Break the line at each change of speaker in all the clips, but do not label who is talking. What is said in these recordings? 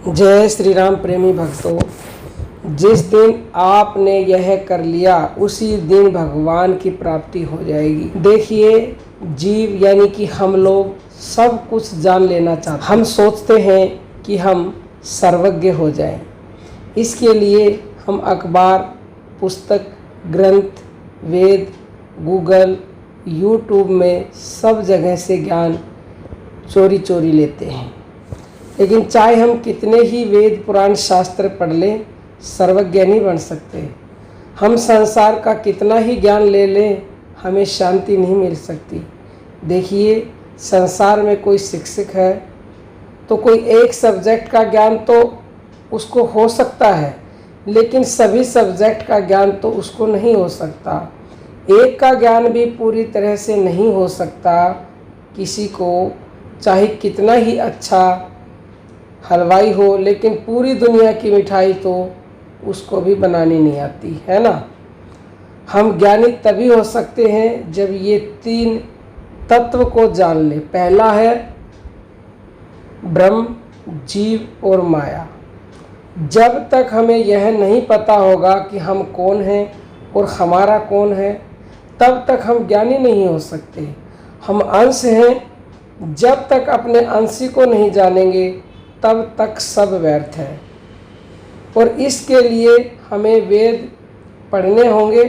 जय श्री राम प्रेमी भक्तों, जिस दिन आपने यह कर लिया उसी दिन भगवान की प्राप्ति हो जाएगी। देखिए, जीव यानी कि हम लोग सब कुछ जान लेना चाहते हैं। हम सोचते हैं कि हम सर्वज्ञ हो जाएं। इसके लिए हम अखबार, पुस्तक, ग्रंथ, वेद, गूगल, यूट्यूब में सब जगह से ज्ञान चोरी चोरी लेते हैं। लेकिन चाहे हम कितने ही वेद पुराण शास्त्र पढ़ लें, सर्वज्ञ नहीं बन सकते। हम संसार का कितना ही ज्ञान ले लें, हमें शांति नहीं मिल सकती। देखिए, संसार में कोई शिक्षक है तो कोई एक सब्जेक्ट का ज्ञान तो उसको हो सकता है, लेकिन सभी सब्जेक्ट का ज्ञान तो उसको नहीं हो सकता। एक का ज्ञान भी पूरी तरह से नहीं हो सकता। किसी को चाहे कितना ही अच्छा हलवाई हो, लेकिन पूरी दुनिया की मिठाई तो उसको भी बनानी नहीं आती है ना। हम ज्ञानी तभी हो सकते हैं जब ये तीन तत्व को जान ले। पहला है ब्रह्म, जीव और माया। जब तक हमें यह नहीं पता होगा कि हम कौन हैं और हमारा कौन है, तब तक हम ज्ञानी नहीं हो सकते। हम अंश हैं। जब तक अपने अंशी को नहीं जानेंगे, तब तक सब व्यर्थ है। और इसके लिए हमें वेद पढ़ने होंगे,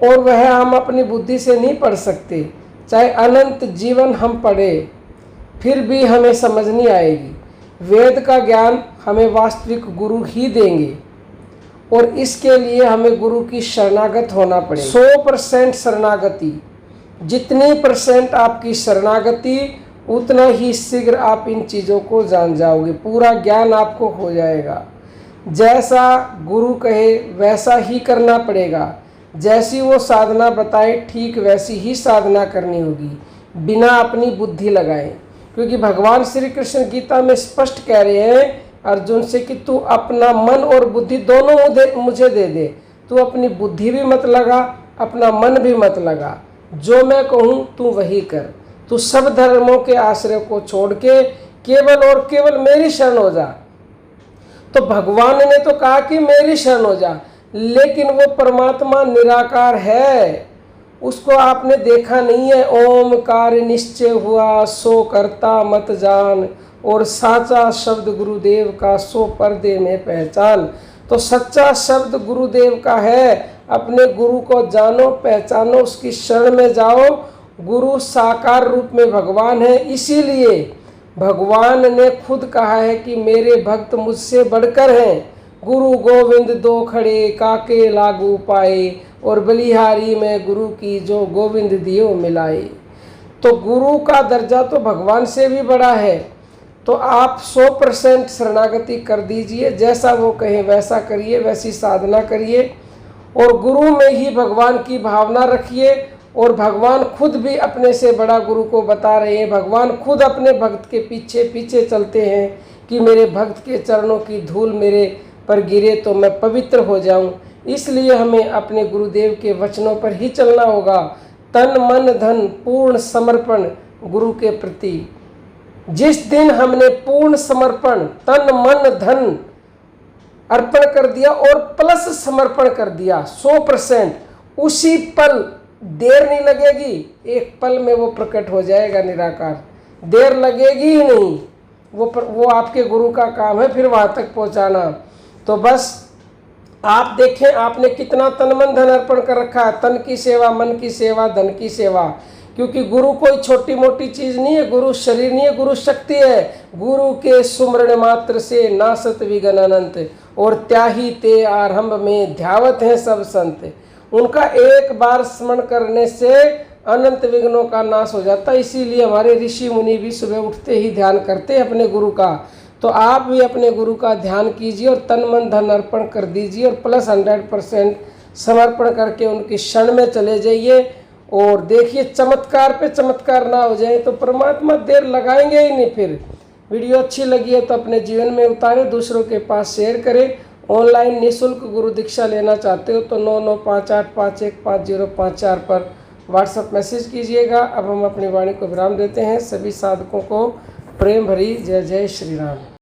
और वह हम अपनी बुद्धि से नहीं पढ़ सकते। चाहे अनंत जीवन हम पढ़े, फिर भी हमें समझ नहीं आएगी। वेद का ज्ञान हमें वास्तविक गुरु ही देंगे, और इसके लिए हमें गुरु की शरणागत होना पड़ेगा। 100% शरणागति। जितनी % आपकी शरणागति, उतना ही शीघ्र आप इन चीज़ों को जान जाओगे। पूरा ज्ञान आपको हो जाएगा। जैसा गुरु कहे वैसा ही करना पड़ेगा। जैसी वो साधना बताए, ठीक वैसी ही साधना करनी होगी, बिना अपनी बुद्धि लगाए। क्योंकि भगवान श्री कृष्ण गीता में स्पष्ट कह रहे हैं अर्जुन से कि तू अपना मन और बुद्धि दोनों मुझे दे दे। तू अपनी बुद्धि भी मत लगा, अपना मन भी मत लगा। जो मैं कहूँ तू वही कर। तू सब धर्मों के आश्रय को छोड़ के केवल और केवल मेरी शरण हो जा। तो भगवान ने तो कहा कि मेरी शरण हो जा, लेकिन वो परमात्मा निराकार है, उसको आपने देखा नहीं है। ओमकार निश्चय हुआ सो करता मत जान, और साचा शब्द गुरुदेव का सो पर्दे में पहचान। तो सच्चा शब्द गुरुदेव का है। अपने गुरु को जानो, पहचानो, उसकी शरण में जाओ। गुरु साकार रूप में भगवान है। इसीलिए भगवान ने खुद कहा है कि मेरे भक्त मुझसे बढ़कर हैं। गुरु गोविंद दो खड़े, काके लागू पाए, और बलिहारी में गुरु की जो गोविंद दियो मिलाए। तो गुरु का दर्जा तो भगवान से भी बड़ा है। तो आप 100% शरणागति कर दीजिए। जैसा वो कहें वैसा करिए, वैसी साधना करिए, और गुरु में ही भगवान की भावना रखिए। और भगवान खुद भी अपने से बड़ा गुरु को बता रहे हैं। भगवान खुद अपने भक्त के पीछे पीछे चलते हैं कि मेरे भक्त के चरणों की धूल मेरे पर गिरे तो मैं पवित्र हो जाऊं। इसलिए हमें अपने गुरुदेव के वचनों पर ही चलना होगा। तन मन धन पूर्ण समर्पण गुरु के प्रति। जिस दिन हमने पूर्ण समर्पण, तन मन धन अर्पण कर दिया और प्लस समर्पण कर दिया 100%, उसी पल, देर नहीं लगेगी, एक पल में वो प्रकट हो जाएगा निराकार। देर लगेगी ही नहीं। वो आपके गुरु का काम है फिर वहाँ तक पहुँचाना। तो बस आप देखें, आपने कितना तन मन धन अर्पण कर रखा है। तन की सेवा, मन की सेवा, धन की सेवा। क्योंकि गुरु कोई छोटी मोटी चीज़ नहीं है। गुरु शरीर नहीं है, गुरु शक्ति है। गुरु के सुमरण मात्र से नासत विघ्न अनंत, और त्याही ते आरंभ में ध्यावत हैं सब संत। उनका एक बार स्मरण करने से अनंत विघ्नों का नाश हो जाता है। इसीलिए हमारे ऋषि मुनि भी सुबह उठते ही ध्यान करते हैं अपने गुरु का। तो आप भी अपने गुरु का ध्यान कीजिए और तन मन धन अर्पण कर दीजिए, और प्लस 100% समर्पण करके उनकी शरण में चले जाइए। और देखिए, चमत्कार पे चमत्कार ना हो जाए तो परमात्मा देर लगाएंगे ही नहीं। फिर वीडियो अच्छी लगी है तो अपने जीवन में उतारें, दूसरों के पास शेयर करें। ऑनलाइन निःशुल्क गुरु दीक्षा लेना चाहते हो तो 9958515054 पर व्हाट्सएप मैसेज कीजिएगा। अब हम अपनी वाणी को विराम देते हैं। सभी साधकों को प्रेम भरी जय जय श्री राम।